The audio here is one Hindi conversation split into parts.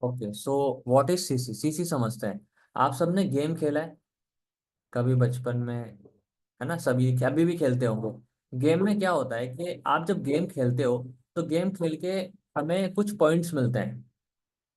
Okay, so what is CC? CC समझते हैं। आप सबने गेम खेला है कभी बचपन में, है ना? सभी अभी भी खेलते होंगे। गेम में क्या होता है कि आप जब गेम खेलते हो तो गेम खेल के हमें कुछ पॉइंट्स मिलते हैं,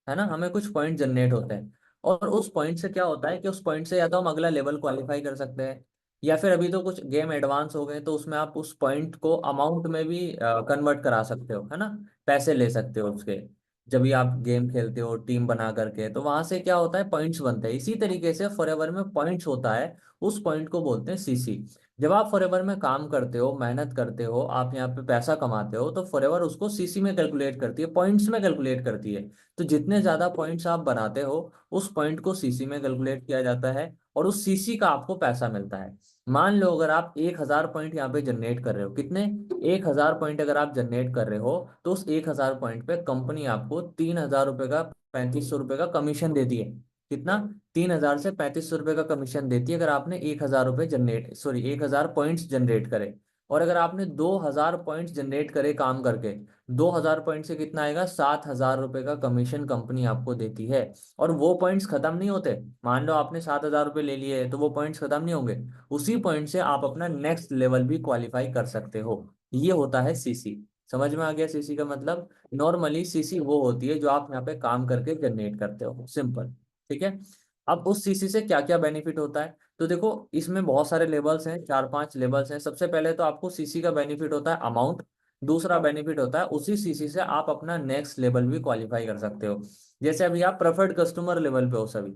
है ना? हमें कुछ पॉइंट जनरेट होते हैं। और उस पॉइंट से क्या होता है कि उस पॉइंट से या तो हम अगला लेवल क्वालिफाई कर सकते हैं, या फिर अभी तो कुछ गेम एडवांस हो गए तो उसमें आप उस पॉइंट को अमाउंट में भी कन्वर्ट करा सकते हो, है ना? पैसे ले सकते हो उसके। जब भी आप गेम खेलते हो टीम बना करके तो वहां से क्या होता है, पॉइंट्स बनते हैं। इसी तरीके से फॉरएवर में पॉइंट्स होता है, उस पॉइंट को बोलते हैं सीसी। जब आप फॉरएवर में काम करते हो, मेहनत करते हो, आप यहाँ पे पैसा कमाते हो, तो फॉरएवर उसको सीसी में कैलकुलेट करती है, पॉइंट्स में कैलकुलेट करती है। तो जितने ज्यादा पॉइंट्स आप बनाते हो उस पॉइंट को सीसी में कैलकुलेट किया जाता है, और उस सीसी का आपको पैसा मिलता है। मान लो अगर आप 1,000 पॉइंट यहाँ पे जनरेट कर रहे हो, कितने? 1,000 पॉइंट अगर आप जनरेट कर रहे हो तो उस 1,000 पॉइंट पे कंपनी आपको 3,000 रुपये का, 3,500 रुपये का कमीशन देती है। कितना? 3,000 से 3,500 रुपये का कमीशन देती है अगर आपने 1,000 रुपये जनरेट, सॉरी, 1,000 पॉइंट्स जनरेट करे। और अगर आपने 2,000 पॉइंट्स जनरेट करे काम करके, 2,000 पॉइंट से कितना आएगा? 7,000 रुपये का कमीशन कंपनी आपको देती है। और वो पॉइंट्स खत्म नहीं होते। मान लो आपने 7,000 रुपये ले लिए तो वो पॉइंट्स खत्म नहीं होंगे। उसी पॉइंट से आप अपना नेक्स्ट लेवल भी क्वालिफाई कर सकते हो। ये होता है सीसी। समझ में आ गया सीसी का मतलब? नॉर्मली सीसी वो होती है जो आप यहाँ पे काम करके जनरेट करते हो, सिंपल। ठीक है। अब उस सीसी से क्या क्या बेनिफिट होता है? तो देखो, इसमें बहुत सारे लेवल्स हैं, 4-5 लेवल्स हैं। सबसे पहले तो आपको सीसी का बेनिफिट होता है अमाउंट। दूसरा बेनिफिट होता है उसी सीसी से आप अपना नेक्स्ट लेवल भी क्वालिफाई कर सकते हो। जैसे अभी आप प्रेफर्ड कस्टमर लेवल पे हो सभी।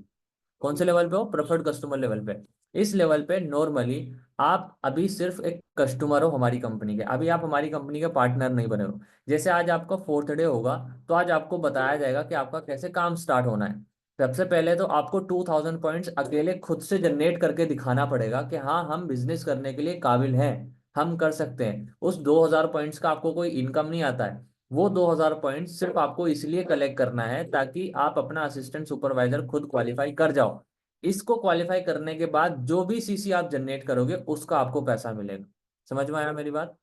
कौन से लेवल पे हो? प्रेफर्ड कस्टमर लेवल पे। इस लेवल पे नॉर्मली आप अभी सिर्फ एक कस्टमर हो हमारी कंपनी के, अभी आप हमारी कंपनी के पार्टनर नहीं बने हो। जैसे आज आपका 4th डे होगा, तो आज आपको बताया जाएगा कि आपका कैसे काम स्टार्ट होना है। सबसे पहले तो आपको 2,000 पॉइंट्स अकेले खुद से जनरेट करके दिखाना पड़ेगा कि हाँ, हम बिजनेस करने के लिए काबिल हैं, हम कर सकते हैं। उस 2,000 पॉइंट्स का आपको कोई इनकम नहीं आता है। वो 2,000 पॉइंट सिर्फ आपको इसलिए कलेक्ट करना है ताकि आप अपना असिस्टेंट सुपरवाइजर खुद क्वालिफाई कर जाओ। इसको क्वालिफाई करने के बाद जो भी सीसी आप जनरेट करोगे उसका आपको पैसा मिलेगा। समझ में आया मेरी बात?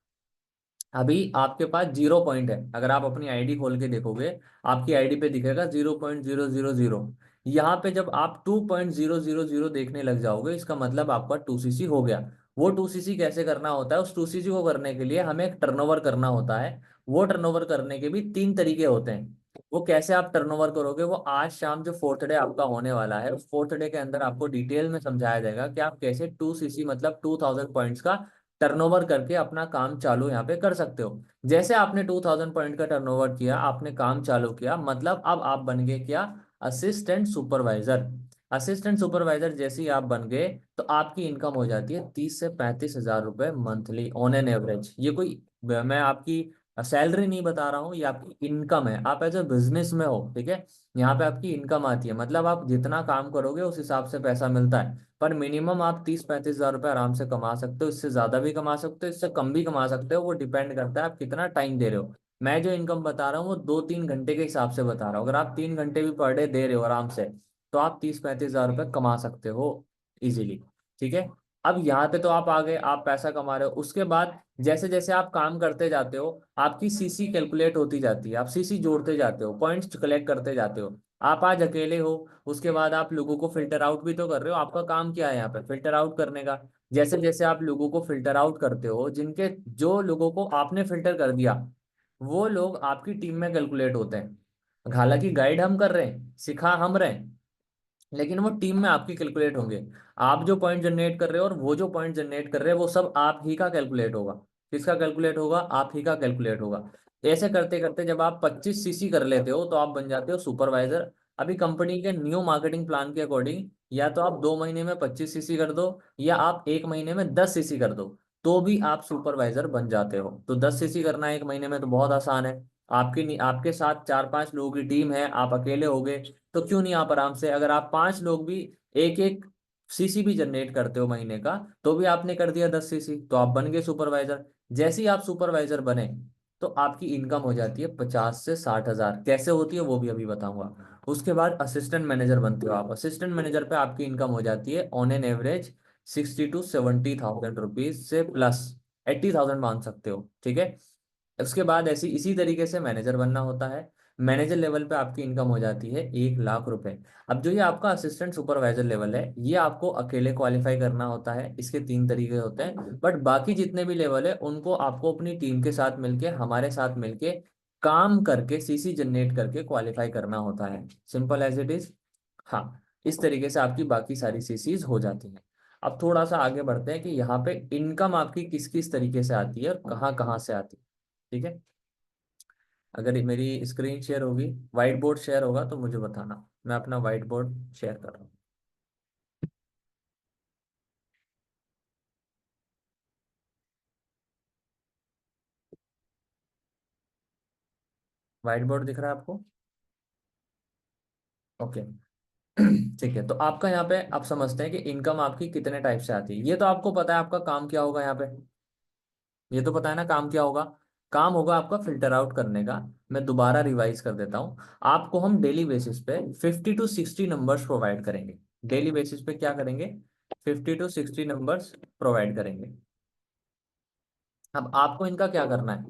अभी आपके पास 0 पॉइंट है, अगर आप अपनी आईडी खोल के देखोगे, आपकी आईडी पे दिखेगा 0.000। यहाँ पे जब आप 2.000 देखने लग जाओगे, इसका मतलब आपका 2 सीसी हो गया। वो 2 सीसी कैसे करना होता है? उस 2 सीसी को करने के लिए हमें एक टर्नओवर करना होता है। वो टर्नओवर करने के भी 3 तरीके होते हैं। वो कैसे आप टर्नओवर करोगे, वो आज शाम जो 4th डे आपका होने वाला है, उस 4th डे के अंदर आपको डिटेल में समझाया जाएगा कि आप कैसे 2 सीसी मतलब 2,000 पॉइंट्स का टर्नओवर करके अपना काम चालू यहाँ पे कर सकते हो। जैसे आपने 2,000 पॉइंट का टर्नओवर किया, आपने काम चालू किया, मतलब अब आप बन गए क्या? Assistant supervisor. असिस्टेंट सुपरवाइजर जैसे ही आप बन गए तो आपकी इनकम हो जाती है 30 से 35 हजार रुपए मंथली ऑन एन एवरेज। ये कोई, मैं आपकी सैलरी नहीं बता रहा हूँ, ये आपकी इनकम है। आप एज ए बिजनेस में हो, ठीक है? यहाँ पे आपकी इनकम आती है, मतलब आप जितना काम करोगे उस हिसाब से पैसा मिलता है। पर मिनिमम आप 30-35 हजार रुपये आराम से कमा सकते हो। इससे ज्यादा भी कमा सकते हो, इससे कम भी कमा सकते हो, वो डिपेंड करता है आप कितना टाइम दे रहे हो। मैं जो इनकम बता रहा हूँ वो 2-3 घंटे के हिसाब से बता रहा हूँ। अगर आप 3 घंटे भी पर डे दे रहे हो आराम से, तो आप 30-35 हजार रुपये कमा सकते हो इजीली। ठीक है। अब यहाँ पे तो आप आ गए, आप पैसा कमा रहे हो। उसके बाद जैसे जैसे आप काम करते जाते हो, आपकी सीसी कैलकुलेट होती जाती है, आप सीसी जोड़ते जाते हो, पॉइंट्स कलेक्ट करते जाते हो। आप आज अकेले हो, उसके बाद आप लोगों को फिल्टर आउट भी तो कर रहे हो। आपका काम क्या है यहाँ पे? फिल्टर आउट करने का। जैसे जैसे आप लोगों को फिल्टर आउट करते हो, जिनके, जो लोगों को आपने फिल्टर कर दिया, वो लोग आपकी टीम में कैलकुलेट होते हैं। हालांकि गाइड हम कर रहे हैं, सिखा हम रहे हैं, लेकिन वो टीम में आपकी कैलकुलेट होंगे। आप जो पॉइंट जनरेट कर रहे हो और वो जो पॉइंट जनरेट कर रहे हैं, वो सब आप ही का कैलकुलेट होगा। किसका कैलकुलेट होगा? आप ही का कैलकुलेट होगा। ऐसे करते करते जब आप 25 सीसी कर लेते हो तो आप बन जाते हो सुपरवाइजर। अभी कंपनी के न्यू मार्केटिंग प्लान के अकॉर्डिंग, या तो आप 2 महीने में 25 सीसी कर दो, या आप 1 महीने में 10 सीसी कर दो, तो भी आप सुपरवाइजर बन जाते हो। तो 10 सीसी करना 1 महीने में तो बहुत आसान है। आपके साथ 4-5 लोगों की टीम है, आप अकेले होगे तो क्यों नहीं आप आराम से, अगर आप 5 लोग भी एक एक सीसी भी जनरेट करते हो महीने का, तो भी आपने कर दिया 10 सीसी, तो आप बन गए सुपरवाइजर। जैसे ही आप सुपरवाइजर बने तो आपकी इनकम हो जाती है 50 से 60 हजार। कैसे होती है वो भी अभी बताऊंगा। उसके बाद असिस्टेंट मैनेजर बनते हो आप। असिस्टेंट मैनेजर पे आपकी इनकम हो जाती है on an average 60 to 70 thousand rupees से प्लस 80,000 मान सकते हो। ठीक है। उसके बाद ऐसी इसी तरीके से मैनेजर बनना होता है। मैनेजर लेवल पे आपकी इनकम हो जाती है 1 लाख रुपए। अब जो ये आपका असिस्टेंट सुपरवाइजर लेवल है, ये आपको अकेले क्वालिफाई करना होता है, इसके 3 तरीके होते हैं। बट बाकी जितने भी लेवल है उनको आपको अपनी टीम के साथ मिलके, हमारे साथ मिलके काम करके, सीसी जनरेट करके क्वालिफाई करना होता है। Simple as it is. हाँ, इस तरीके से आपकी बाकी सारी सीसीज हो जाती हैं। अब थोड़ा सा आगे बढ़ते हैं कि यहाँ पे इनकम आपकी किस किस तरीके से आती है और कहाँ कहाँ से आती है। ठीक है, अगर ये मेरी स्क्रीन शेयर होगी, व्हाइट बोर्ड शेयर होगा तो मुझे बताना। मैं अपना व्हाइट बोर्ड शेयर कर रहा हूँ। व्हाइट बोर्ड दिख रहा है आपको? ओके। ठीक है, तो आपका यहाँ पे आप समझते हैं कि इनकम आपकी कितने टाइप से आती है। ये तो आपको पता है आपका काम क्या होगा यहाँ पे, ये तो पता है ना काम क्या होगा। काम होगा आपका फिल्टर आउट करने का। मैं दोबारा रिवाइज कर देता हूँ। आपको हम डेली बेसिस पे 50 to 60 नंबर्स प्रोवाइड करेंगे। डेली बेसिस पे क्या करेंगे? 50 to 60 नंबर्स प्रोवाइड करेंगे। अब आपको इनका क्या करना है?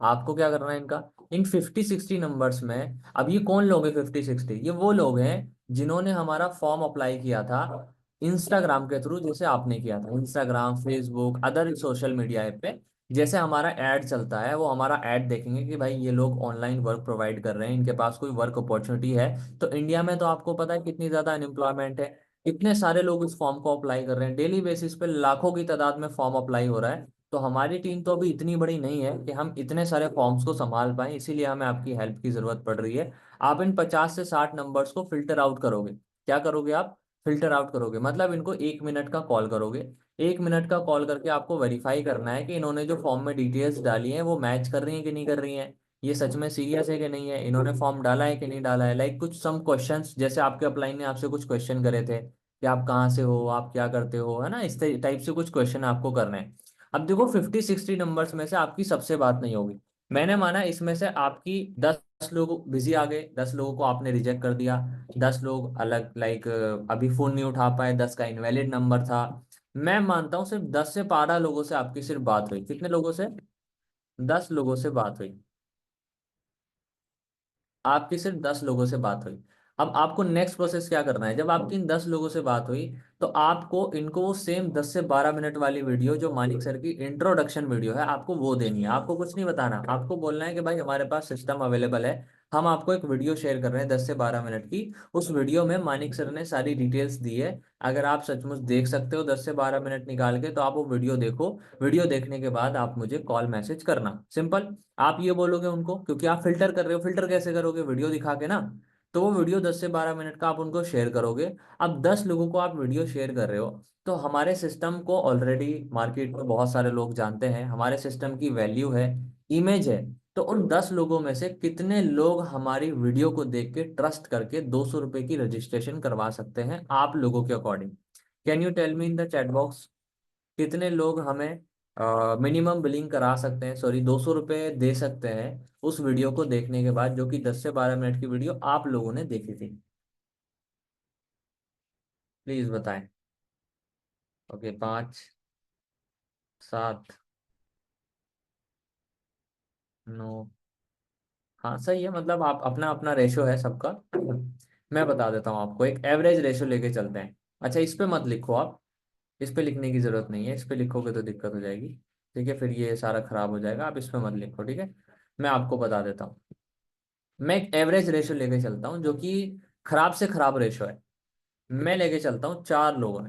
आपको क्या करना है इनका, इन 50 60 नंबर्स में, अब ये कौन लोग हैं 50 60? ये वो लोग हैं जिन्होंने हमारा फॉर्म अप्लाई किया था इंस्टाग्राम के थ्रू, जैसे आपने किया था Instagram, Facebook, other social media app पे। जैसे हमारा ऐड चलता है, वो हमारा ऐड देखेंगे कि भाई ये लोग ऑनलाइन वर्क प्रोवाइड कर रहे हैं, इनके पास कोई वर्क अपॉर्चुनिटी है। तो इंडिया में तो आपको पता है कितनी ज्यादा अनएम्प्लॉयमेंट है, कितने सारे लोग इस फॉर्म को अप्लाई कर रहे हैं, डेली बेसिस पे लाखों की तादाद में फॉर्म अप्लाई हो रहा है। तो हमारी टीम तो अभी इतनी बड़ी नहीं है कि हम इतने सारे फॉर्म्स को संभाल पाए, इसीलिए हमें आपकी हेल्प की जरूरत पड़ रही है। आप इन 50 से 60 नंबर्स को फिल्टर आउट करोगे। क्या करोगे आप? फिल्टर आउट करोगे, मतलब इनको 1 मिनट का कॉल करोगे। 1 मिनट का कॉल करके आपको वेरीफाई करना है कि इन्होंने जो फॉर्म में डिटेल्स डाली हैं वो मैच कर रही हैं कि नहीं कर रही हैं, ये सच में सीरियस है कि नहीं है, इन्होंने फॉर्म डाला है कि नहीं डाला है। लाइक कुछ सम क्वेश्चंस, जैसे आपके अपलाइन ने आपसे कुछ क्वेश्चन करे थे कि आप कहाँ से हो, आप क्या करते हो, है ना, इस टाइप से कुछ क्वेश्चन आपको करने हैं। अब देखो 50 60 नंबर्स में से आपकी सबसे बात नहीं होगी। मैंने माना इसमें से आपकी 10 लोग बिजी आ गए, 10 लोगों को आपने रिजेक्ट कर दिया। 10 लोग अलग, लाइक अभी फोन नहीं उठा पाए, 10 का इनवैलिड नंबर था। मैं मानता हूँ सिर्फ 10 से 12 लोगों से आपकी सिर्फ बात हुई। कितने लोगों से? 10 लोगों से बात हुई। आपकी सिर्फ 10 लोगों से बात हुई। अब आपको नेक्स्ट प्रोसेस क्या करना है? जब आपकी इन 10 लोगों से बात हुई, तो आपको इनको वो सेम 10 से 12 मिनट वाली वीडियो, जो मानिक सर की इंट्रोडक्शन वीडियो है, आपको वो देनी है। आपको कुछ नहीं बताना, आपको बोलना है कि भाई हमारे पास सिस्टम अवेलेबल है, हम आपको एक वीडियो शेयर कर रहे हैं 10 से 12 मिनट की। उस वीडियो में मानिक सर ने सारी डिटेल्स दी है। अगर आप सचमुच देख सकते हो 10 से 12 मिनट निकाल के, तो आप वो वीडियो देखो। वीडियो देखने के बाद आप मुझे कॉल मैसेज करना, सिंपल। आप ये बोलोगे उनको, क्योंकि आप फिल्टर कर रहे हो। फिल्टर कैसे करोगे? वीडियो दिखा के ना। तो वो वीडियो 10 से 12 मिनट का आप उनको शेयर करोगे। अब 10 लोगों को आप वीडियो शेयर कर रहे हो, तो हमारे सिस्टम को ऑलरेडी मार्केट में बहुत सारे लोग जानते हैं, हमारे सिस्टम की वैल्यू है, इमेज है। तो उन 10 लोगों में से कितने लोग हमारी वीडियो को देख के ट्रस्ट करके 200 रुपए की रजिस्ट्रेशन करवा सकते हैं आप लोगों के according? Can you tell me in the chat box? कितने लोग हमें मिनिमम बिलिंग करा सकते हैं, सॉरी 200 रुपये दे सकते हैं उस वीडियो को देखने के बाद, जो कि 10 से 12 मिनट की वीडियो आप लोगों ने देखी थी? प्लीज बताएं। ओके, 5 7 9। हाँ सही है, मतलब आप अपना अपना रेशो है सबका। मैं बता देता हूँ आपको, एक एवरेज रेशो लेके चलते हैं। अच्छा, इस पे मत लिखो आप, इस पे लिखने की जरूरत नहीं है, इस पे लिखोगे तो दिक्कत हो जाएगी। ठीक है, फिर ये सारा खराब हो जाएगा, आप इस पे मत लिखो, ठीक है। मैं आपको बता देता हूँ। मैं एक एवरेज रेशो लेके चलता हूँ, जो कि खराब से खराब रेशो है। मैं लेके चलता हूँ 4 लोगों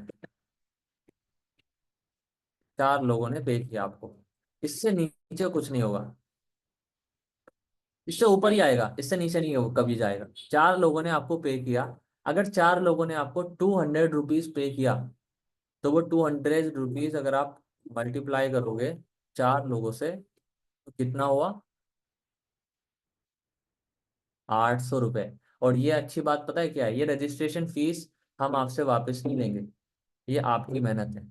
ने पे किया आपको। इससे नीचे कुछ नहीं होगा, इससे ऊपर ही आएगा, इससे नीचे नहीं होगा, कभी जाएगा। 4 लोगों ने आपको पे किया। अगर 4 लोगों ने आपको 200 रुपीज पे किया, तो वो 200 रुपीज अगर आप मल्टीप्लाई करोगे 4 लोगों से, तो कितना हुआ? 800 रुपये। और ये अच्छी बात पता है क्या है? ये रजिस्ट्रेशन फीस हम आपसे वापस नहीं लेंगे। ये आपकी मेहनत है।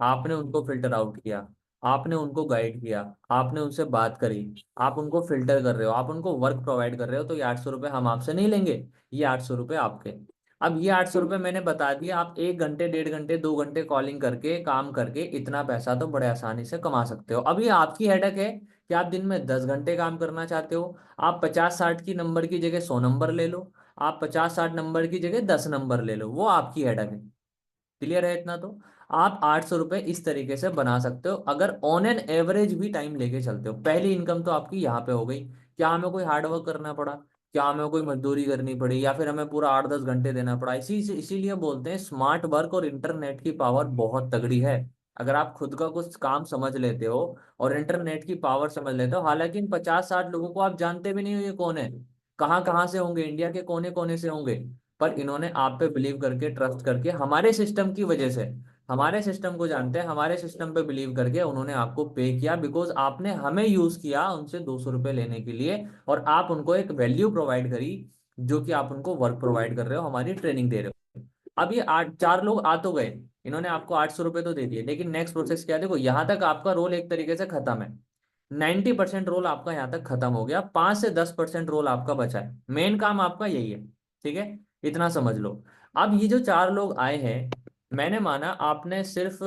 आपने उनको फिल्टर आउट किया, आपने उनको गाइड किया, आपने उनसे बात करी, आप उनको फिल्टर कर रहे हो, आप उनको वर्क प्रोवाइड कर रहे हो, तो ये 800 रुपये हम आपसे नहीं लेंगे। ये 800 रुपये आपके। अब ये 800 रुपये मैंने बता दिया, आप 1 घंटे, 1.5 घंटे, 2 घंटे कॉलिंग करके, काम करके इतना पैसा तो बड़े आसानी से कमा सकते हो। अब ये आपकी हेडक है कि आप दिन में 10 घंटे काम करना चाहते हो? आप 50-60 की नंबर की जगह 100 नंबर ले लो, आप 50-60 नंबर की जगह 10 नंबर ले लो, वो आपकी हेडक है। क्लियर है इतना तो? आप 800 रुपये इस तरीके से बना सकते हो अगर ऑन एन एवरेज भी टाइम लेके चलते हो। पहली इनकम तो आपकी यहाँ पे हो गई। क्या हमें कोई हार्ड वर्क करना पड़ा? क्या हमें कोई मजदूरी करनी पड़ी, या फिर हमें पूरा 8-10 घंटे देना पड़ा? इसीलिए बोलते हैं स्मार्ट वर्क और इंटरनेट की पावर बहुत तगड़ी है। अगर आप खुद का कुछ काम समझ लेते हो और इंटरनेट की पावर समझ लेते हो, हालांकि इन 50-60 लोगों को आप जानते भी नहीं हो ये कौन है, कहाँ कहाँ से होंगे, इंडिया के कोने कोने से होंगे, पर इन्होंने आप पे बिलीव करके, ट्रस्ट करके, हमारे सिस्टम की वजह से, हमारे सिस्टम को जानते हैं, हमारे सिस्टम पे बिलीव करके उन्होंने आपको पे किया, बिकॉज आपने हमें यूज किया उनसे 200 रुपये लेने के लिए, और आप उनको एक वैल्यू प्रोवाइड करी, जो कि आप उनको वर्क प्रोवाइड कर रहे हो, हमारी ट्रेनिंग दे रहे हो। अब ये 4 लोग आ तो गए, इन्होंने आपको 800 रुपये तो दे दिए, लेकिन नेक्स्ट प्रोसेस क्या है? देखो यहाँ तक आपका रोल एक तरीके से खत्म है। 90% रोल आपका यहाँ तक खत्म हो गया, 5 से 10% रोल आपका बचा है। मेन काम आपका यही है। ठीक है, इतना समझ लो। अब ये जो 4 लोग आए हैं, मैंने माना आपने सिर्फ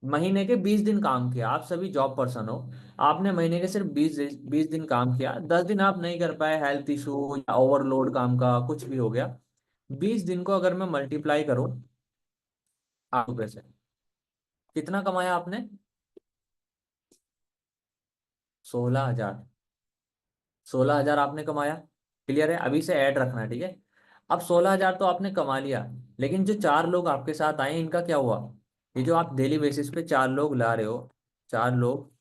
महीने के 20 दिन काम किया, आप सभी जॉब पर्सन हो, आपने महीने के सिर्फ 20 दिन काम किया, 10 दिन आप नहीं कर पाए, हेल्थ इशू या ओवरलोड काम का कुछ भी हो गया। 20 दिन को अगर मैं मल्टीप्लाई करूं 8 रुपए से, कितना कमाया आपने? 16,000। 16,000 आपने कमाया। क्लियर है? अभी से ऐड रखना, ठीक है? अब 16,000 तो आपने कमा लिया, लेकिन जो 4 लोग आपके साथ आए इनका क्या हुआ? ये जो आप डेली बेसिस पे 4 लोग ला रहे हो, 4 लोग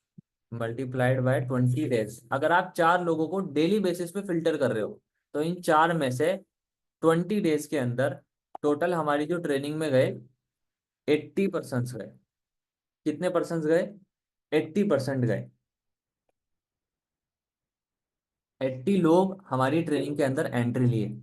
मल्टीप्लाइड बाय 20 डेज, अगर आप 4 लोगों को डेली बेसिस पे फिल्टर कर रहे हो, तो इन 4 में से 20 डेज के अंदर टोटल हमारी जो ट्रेनिंग में गए 80% गए। कितने परसेंट गए? 80% गए। 80 लोग हमारी ट्रेनिंग के अंदर एंट्री लिए।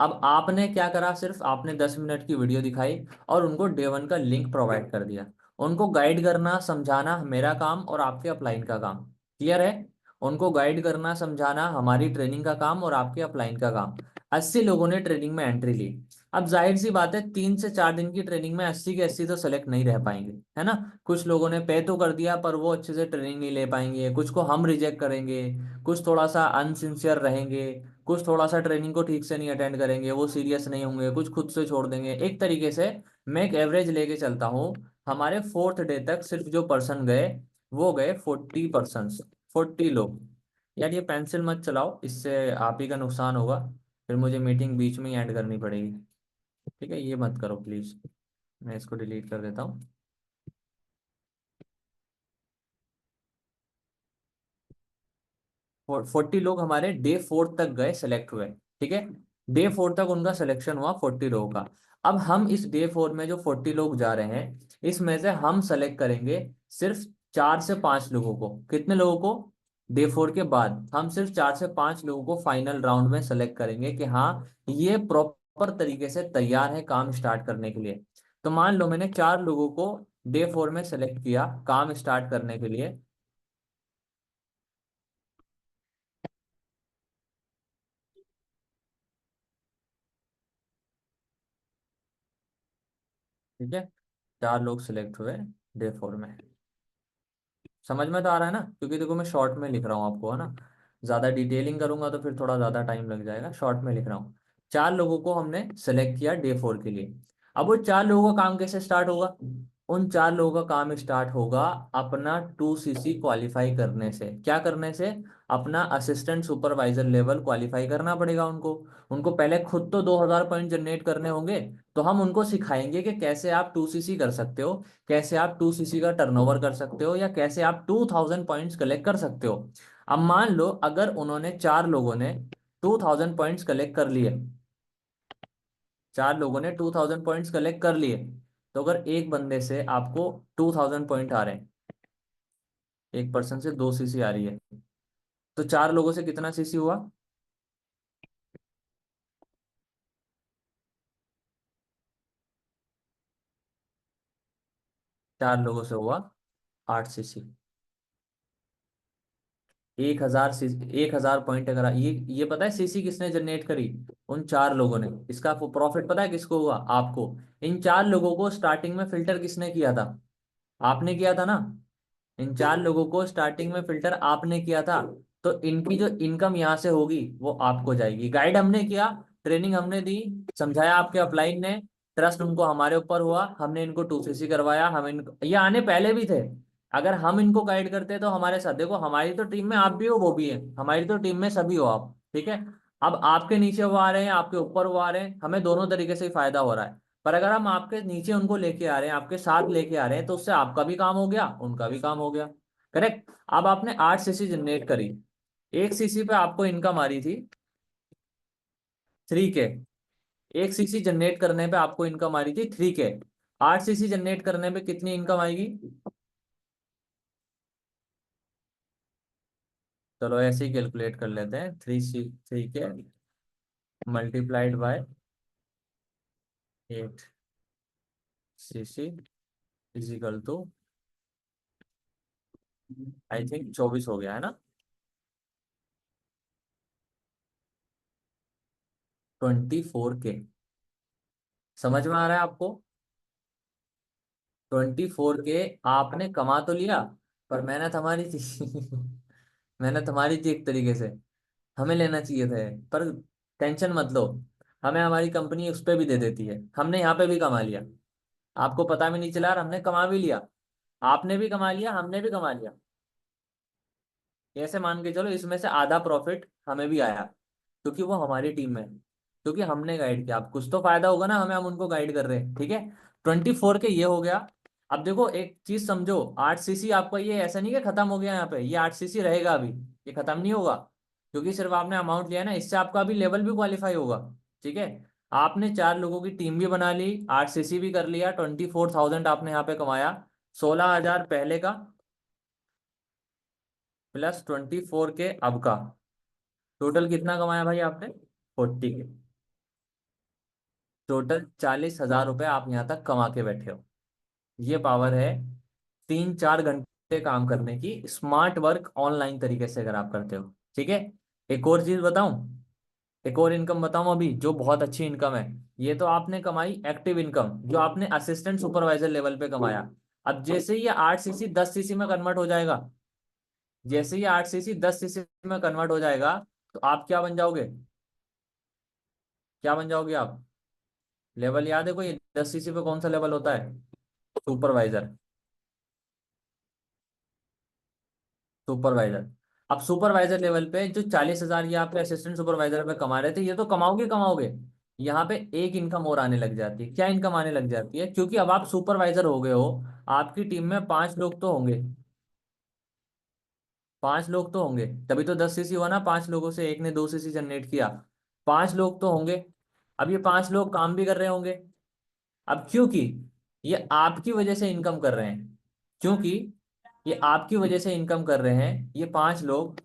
अब आपने क्या करा? सिर्फ आपने 10 मिनट की वीडियो दिखाई और उनको डे 1 का लिंक प्रोवाइड कर दिया। उनको गाइड करना समझाना मेरा काम और आपके अपलाइन का काम। क्लियर है? उनको गाइड करना समझाना हमारी ट्रेनिंग का काम और आपके अपलाइन का काम। 80 लोगों ने ट्रेनिंग में एंट्री ली। अब जाहिर सी बात है, 3 से 4 दिन की ट्रेनिंग में 80 के 80 तो सेलेक्ट नहीं रह पाएंगे, है ना? कुछ लोगों ने पे तो कर दिया, पर वो अच्छे से ट्रेनिंग नहीं ले पाएंगे, कुछ को हम रिजेक्ट करेंगे, कुछ थोड़ा सा अनसिंसियर रहेंगे, कुछ थोड़ा सा ट्रेनिंग को ठीक से नहीं अटेंड करेंगे, वो सीरियस नहीं होंगे, कुछ खुद से छोड़ देंगे। एक तरीके से मैं एक एवरेज लेके चलता हूँ, हमारे 4th डे तक सिर्फ जो पर्सन गए वो गए 40%। 40 लोग। यार ये पेंसिल मत चलाओ, इससे आप ही का नुकसान होगा, फिर मुझे मीटिंग बीच में ही एंड करनी पड़ेगी। ठीक है, ये मत करो प्लीज, मैं इसको डिलीट कर देता हूँ। 40 लोग हमारे डे 4 तक गए, सेलेक्ट हुए। ठीक है, डे 4 तक उनका सिलेक्शन हुआ 40 लोगों का। अब हम इस डे 4 में जो 40 लोग जा रहे हैं, इसमें से हम सेलेक्ट करेंगे सिर्फ 4 से 5 लोगों को। कितने लोगों को? डे 4 के बाद हम सिर्फ 4 से 5 लोगों को फाइनल राउंड में सेलेक्ट करेंगे कि हाँ, ये प्रॉपर तरीके से तैयार है काम स्टार्ट करने के लिए। तो मान लो मैंने 4 लोगों को डे 4 में सेलेक्ट किया काम स्टार्ट करने के लिए। ठीक है, 4 लोग सिलेक्ट हुए डे 4 में। समझ में तो आ रहा है ना? क्योंकि देखो मैं शॉर्ट में लिख रहा हूँ आपको, है ना? ज्यादा डिटेलिंग करूंगा तो फिर थोड़ा ज्यादा टाइम लग जाएगा, शॉर्ट में लिख रहा हूँ। 4 लोगों को हमने सेलेक्ट किया डे 4 के लिए। अब वो 4 लोगों का काम कैसे स्टार्ट होगा? उन 4 लोगों का काम स्टार्ट होगा अपना 2CC क्वालिफाई करने से। क्या करने से? अपना असिस्टेंट सुपरवाइजर लेवल क्वालिफाई करना पड़ेगा उनको। उनको पहले खुद तो 2,000 पॉइंट जनरेट करने होंगे। तो हम उनको सिखाएंगे कि कैसे आप 2CC कर सकते हो, कैसे आप 2CC का टर्नओवर कर सकते हो, या कैसे आप 2,000 पॉइंट्स कलेक्ट कर सकते हो। अब मान लो अगर उन्होंने 4 लोगों ने 2,000 पॉइंट्स कलेक्ट कर लिए, 4 लोगों ने 2,000 पॉइंट्स कलेक्ट कर लिए, तो अगर एक बंदे से आपको 2,000 पॉइंट आ रहे हैं, एक पर्सन से 2 CC आ रही है, तो 4 लोगों से कितना CC हुआ? 4 लोगों से हुआ 8 CC। 1,000 CC, 1,000 पॉइंट अगर ये पता है सीसी किसने जनरेट करी? उन 4 लोगों ने। इसका प्रॉफिट पता है किसको हुआ? आपको। इन 4 लोगों को स्टार्टिंग में फिल्टर किसने किया था? आपने किया था ना? इन 4 लोगों को स्टार्टिंग में फिल्टर आपने किया था, तो इनकी जो इनकम यहाँ से होगी वो आपको जाएगी। गाइड हमने किया, ट्रेनिंग हमने दी, समझाया आपके अपलाइन ने, ट्रस्ट उनको हमारे ऊपर हुआ, हमने इनको 2CC करवाया। हम इनको, ये आने पहले भी थे, अगर हम इनको गाइड करते तो हमारे साथ, देखो हमारी तो टीम में आप भी हो वो भी है, हमारी तो टीम में सभी हो आप, ठीक है। अब आपके नीचे वो आ रहे हैं, आपके ऊपर वो आ रहे हैं, हमें दोनों तरीके से ही फायदा हो रहा है। पर अगर हम आपके नीचे उनको लेके आ रहे हैं, आपके साथ लेके आ रहे हैं, तो उससे आपका भी काम हो गया, उनका भी काम हो गया। करेक्ट। अब आपने 8 CC जनरेट करी, 1 CC पे आपको इनकम आ रही थी 3K। 1 CC जनरेट करने पे आपको इनकम आ रही थी 3K। 8 CC जनरेट करने पे कितनी इनकम आएगी? चलो ऐसे ही कैलकुलेट कर लेते हैं, 3K multiplied by 8 CC equal to, I think 24 हो गया है ना, 24K। समझ में आ रहा है आपको? 24K आपने कमा तो लिया, पर मेहनत हमारी थी। मेहनत हमारी थी एक तरीके से, हमें लेना चाहिए था, पर टेंशन मत लो, हमें हमारी कंपनी उस पे भी दे देती है, हमने यहाँ पे भी कमा लिया, आपको पता भी नहीं चला और हमने कमा भी लिया। आपने भी कमा लिया, हमने भी कमा लिया। ऐसे मान के चलो इसमें से आधा प्रॉफिट हमें भी आया, क्योंकि वो हमारी टीम में है, क्योंकि हमने गाइड किया। अब कुछ तो फायदा होगा ना हमें, हम उनको गाइड कर रहे हैं, ठीक है। 24K ये हो गया। अब देखो एक चीज समझो, 8 CC आपका ये ऐसा नहीं कि खत्म हो गया यहाँ पे, ये 8 CC रहेगा अभी, ये खत्म नहीं होगा, क्योंकि सिर्फ आपने अमाउंट लिया है ना, इससे आपका अभी लेवल भी क्वालिफाई होगा, ठीक है। आपने 4 लोगों की टीम भी बना ली, 8 CC भी कर लिया, 24,000 आपने यहाँ पे कमाया, 16,000 पहले का प्लस 24K अब का, टोटल कितना कमाया भाई आपने? 40K। टोटल 40,000 रुपये आप यहाँ तक कमा के बैठे हो। ये पावर है 3-4 घंटे काम करने की, स्मार्ट वर्क ऑनलाइन तरीके से अगर आप करते हो, ठीक है। एक और चीज बताऊं, एक और इनकम बताऊं अभी जो बहुत अच्छी इनकम है। ये तो आपने कमाई एक्टिव इनकम, जो आपने असिस्टेंट सुपरवाइजर लेवल पे कमाया। अब जैसे ही ये 8 CC 10 CC में कन्वर्ट हो जाएगा, जैसे ही 8 CC 10 CC में कन्वर्ट हो जाएगा, तो आप क्या बन जाओगे? क्या बन जाओगे आप? लेवल याद है कोई? 10 CC पे कौन सा लेवल होता है? सुपरवाइजर। सुपरवाइजर। अब सुपरवाइजर लेवल पे जो 40,000 ये आपके असिस्टेंट सुपरवाइजर पे कमा रहे थे, ये तो कमाओगे कमाओगे, यहाँ पे एक इनकम और आने लग जाती है। क्या इनकम आने लग जाती है? क्योंकि अब आप सुपरवाइजर हो गए हो, आपकी टीम में 5 लोग तो होंगे, 5 लोग तो होंगे, तभी तो 10 CC हुआ ना, 5 लोगों से एक ने 2 CC जनरेट किया, 5 लोग तो होंगे। अब ये 5 लोग काम भी कर रहे होंगे। अब क्योंकि ये आपकी वजह से इनकम कर रहे हैं, क्योंकि ये आपकी वजह से इनकम कर रहे हैं, ये 5 लोग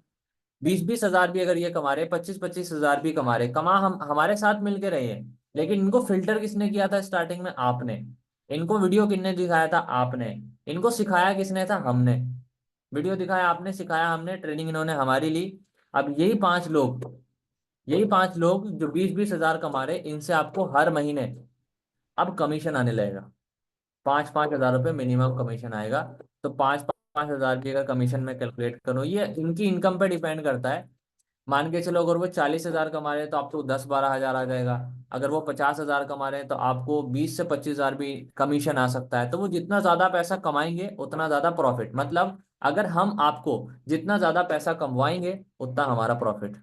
20-20 हजार भी अगर ये कमा रहे, 25-25 हजार भी कमा रहे, कमा हम हमारे साथ मिलके रहे हैं, लेकिन इनको फिल्टर किसने किया था स्टार्टिंग में? आपने। इनको वीडियो किसने दिखाया था? आपने। इनको सिखाया किसने था? हमने। वीडियो दिखाया आपने, सिखाया हमने, ट्रेनिंग इन्होंने हमारी ली। अब यही 5 लोग जो 20-20 हजार कमा रहे, इनसे आपको हर महीने अब कमीशन आने लगेगा। 5-5 हजार रुपये मिनिमम कमीशन आएगा। तो 5-5 हजार की अगर कमीशन में कैलकुलेट करो, ये इनकी इनकम पे डिपेंड करता है। मान के चलो अगर वो 40,000 कमा रहे हैं तो आपको 10-12 हजार आ जाएगा। अगर वो 50,000 कमा रहे हैं तो आपको 20 से 25 हजार भी कमीशन आ सकता है। तो वो जितना ज्यादा पैसा कमाएंगे उतना ज्यादा प्रॉफिट, मतलब अगर हम आपको जितना ज्यादा पैसा कमवाएंगे उतना हमारा प्रॉफिट।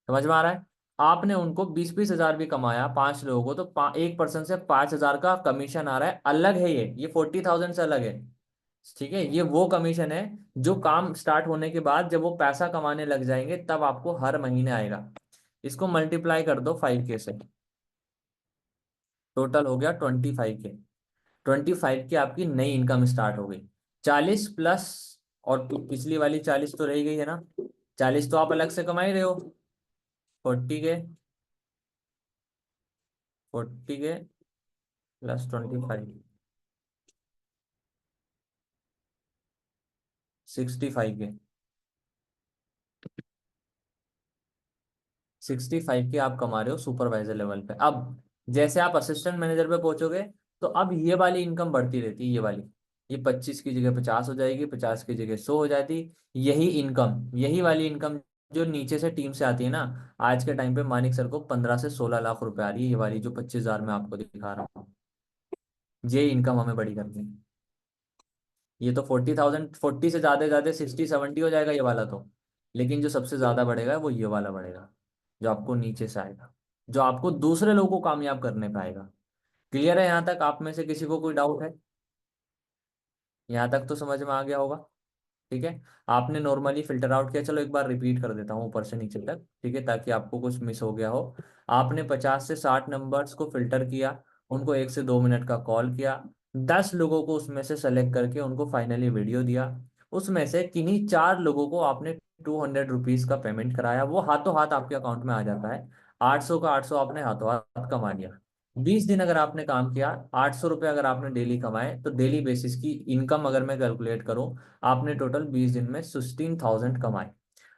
समझ में आ रहा है? आपने उनको 20-20 हजार भी कमाया, 5 लोगों को, तो 1 पर्सन से 5 हजार का कमीशन आ रहा है, अलग है ये 40,000 से अलग है, ठीक है। ये वो कमीशन है जो काम स्टार्ट होने के बाद जब वो पैसा कमाने लग जाएंगे तब आपको हर महीने आएगा। इसको मल्टीप्लाई कर दो 5K से, टोटल हो गया 25K। 25 की आपकी नई इनकम स्टार्ट हो गई। 40 प्लस, और पिछली वाली 40 तो रह गई है ना, 40 तो आप अलग से कमा ही रहे हो। 40K, 40K plus 25, 65K। 65 की आप कमा रहे हो सुपरवाइजर लेवल पे। अब जैसे आप असिस्टेंट मैनेजर पे पहुंचोगे, तो अब ये वाली इनकम बढ़ती रहती है, ये वाली, ये 25 की जगह 50 हो जाएगी, 50 की जगह 100 हो जाती। यही इनकम, यही वाली इनकम जो नीचे से टीम से आती है ना, आज के टाइम पे मानिक सर को 15 से 16 लाख रुपए आ रही है, ये वाली जो 25,000 मैं आपको दिखा रहा हूँ। ये इनकम हमें बड़ी करनी है। ये तो 40,000, 40 से ज्यादा 60 70 हो जाएगा ये वाला तो। लेकिन जो सबसे ज्यादा बढ़ेगा वो ये वाला बढ़ेगा, जो आपको नीचे से आएगा, जो आपको दूसरे लोगों को कामयाब करने पाएगा। क्लियर है यहाँ तक? आप में से किसी को कोई डाउट है? यहाँ तक तो समझ में आ गया होगा। ठीक है। आपने नॉर्मली फिल्टर आउट किया, चलो एक बार रिपीट कर देता हूँ ऊपर से नीचे तक, ठीक है, ताकि आपको कुछ मिस हो गया हो। आपने 50 से 60 नंबर्स को फिल्टर किया, उनको 1 से 2 मिनट का कॉल किया, 10 लोगों को उसमें से सेलेक्ट करके उनको फाइनली वीडियो दिया। उसमें से किन्हीं 4 लोगों को आपने 200 रुपीज का पेमेंट कराया, वो हाथों हाथ आपके अकाउंट में आ जाता है। 800 का 800 आपने हाथों हाथ कमा लिया। 20 दिन अगर आपने काम किया, 800 रुपये अगर आपने डेली कमाए, तो डेली बेसिस की इनकम अगर मैं कैलकुलेट करूं, आपने टोटल 20 दिन में 16,000 कमाए।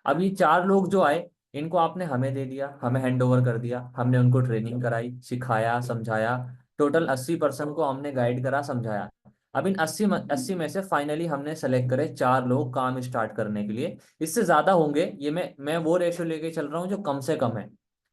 अब ये 4 लोग जो आए, इनको आपने हमें दे दिया, हमें हैंड ओवर कर दिया, हमने उनको ट्रेनिंग कराई, सिखाया, समझाया। टोटल 80% को हमने गाइड करा, समझाया। अब इन 80 में से फाइनली हमने सेलेक्ट करे 4 लोग काम स्टार्ट करने के लिए। इससे ज्यादा होंगे, ये मैं वो रेशियो लेके चल रहा हूँ जो कम से कम है।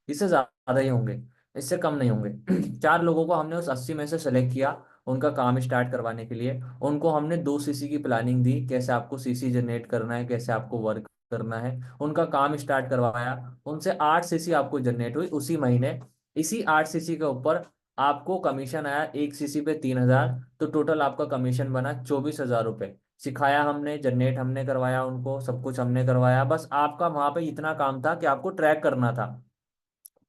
इससे ज्यादा ही होंगे, इससे कम नहीं होंगे। 4 लोगों को हमने उस 80 में से सेलेक्ट किया, उनका काम स्टार्ट करवाने के लिए। उनको हमने 2 सीसी की प्लानिंग दी, कैसे आपको सीसी जनरेट करना है, कैसे आपको वर्क करना है। उनका काम स्टार्ट करवाया, उनसे 8 सीसी आपको जनरेट हुई उसी महीने। इसी 8 सीसी के ऊपर आपको कमीशन आया, 1 सीसी पे 3,000। तो टोटल आपका कमीशन बना 24,000 रुपये। सिखाया हमने, जनरेट हमने करवाया, उनको सब कुछ हमने करवाया। बस आपका वहां पे इतना काम था कि आपको ट्रैक करना था,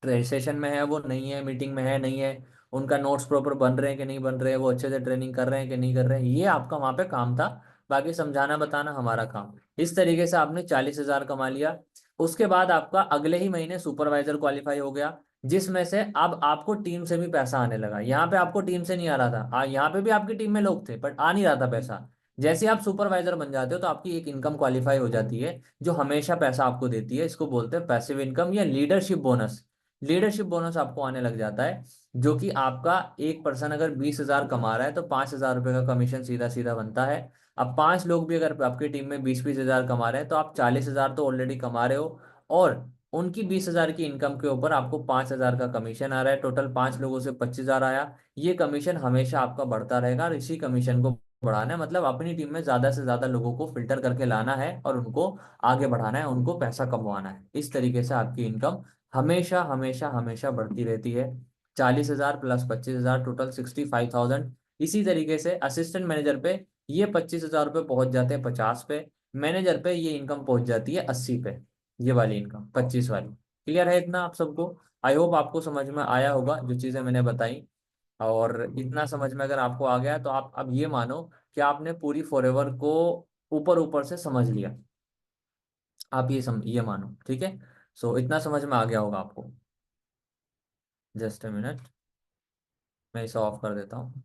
सेशन में है वो नहीं है, मीटिंग में है नहीं है, उनका नोट्स प्रॉपर बन रहे हैं कि नहीं बन रहे हैं, वो अच्छे से ट्रेनिंग कर रहे हैं कि नहीं कर रहे हैं, ये आपका वहां पे काम था। बाकी समझाना बताना हमारा काम। इस तरीके से आपने 40,000 कमा लिया। उसके बाद आपका अगले ही महीने सुपरवाइजर क्वालिफाई हो गया, जिसमें से अब आपको टीम से भी पैसा आने लगा। यहाँ पे आपको टीम से नहीं आ रहा था, यहाँ पे भी आपकी टीम में लोग थे बट आ नहीं रहा था पैसा। जैसे आप सुपरवाइजर बन जाते हो तो आपकी एक इनकम क्वालिफाई हो जाती है, जो हमेशा पैसा आपको देती है। इसको बोलते हैं पैसिव इनकम या लीडरशिप बोनस। लीडरशिप बोनस आपको आने लग जाता है, जो कि आपका एक पर्सन अगर 20,000 कमा रहा है तो 5,000 रुपये का कमीशन सीधा सीधा बनता है। अब 5 लोग भी अगर आपकी टीम में 20-20 हजार कमा रहे हैं, तो आप 40,000 तो ऑलरेडी कमा रहे हो। और उनकी 20,000 की इनकम के ऊपर आपको 5,000 का कमीशन आ रहा है। टोटल 5 लोगों से 25,000 आया। ये कमीशन हमेशा आपका बढ़ता रहेगा, और इसी कमीशन को बढ़ाना है, मतलब अपनी टीम में ज्यादा से ज्यादा लोगों को फिल्टर करके लाना है और उनको आगे बढ़ाना है, उनको पैसा कमवाना है। इस तरीके से आपकी इनकम हमेशा हमेशा हमेशा बढ़ती रहती है। 40,000 प्लस 25,000, टोटल 65,000। इसी तरीके से असिस्टेंट मैनेजर पे ये 25,000 रुपये पहुंच जाते हैं 50 पे। मैनेजर पे ये इनकम पहुंच जाती है 80 पे, ये वाली इनकम 25 वाली। क्लियर है इतना आप सबको? आई होप आपको समझ में आया होगा जो चीजें मैंने बताई। और इतना समझ में अगर आपको आ गया, तो आप अब ये मानो कि आपने पूरी फॉरएवर को ऊपर ऊपर से समझ लिया। आप ये मानो, ठीक है। सो इतना समझ में आ गया होगा आपको। जस्ट अ मिनट, मैं इसे ऑफ कर देता हूँ।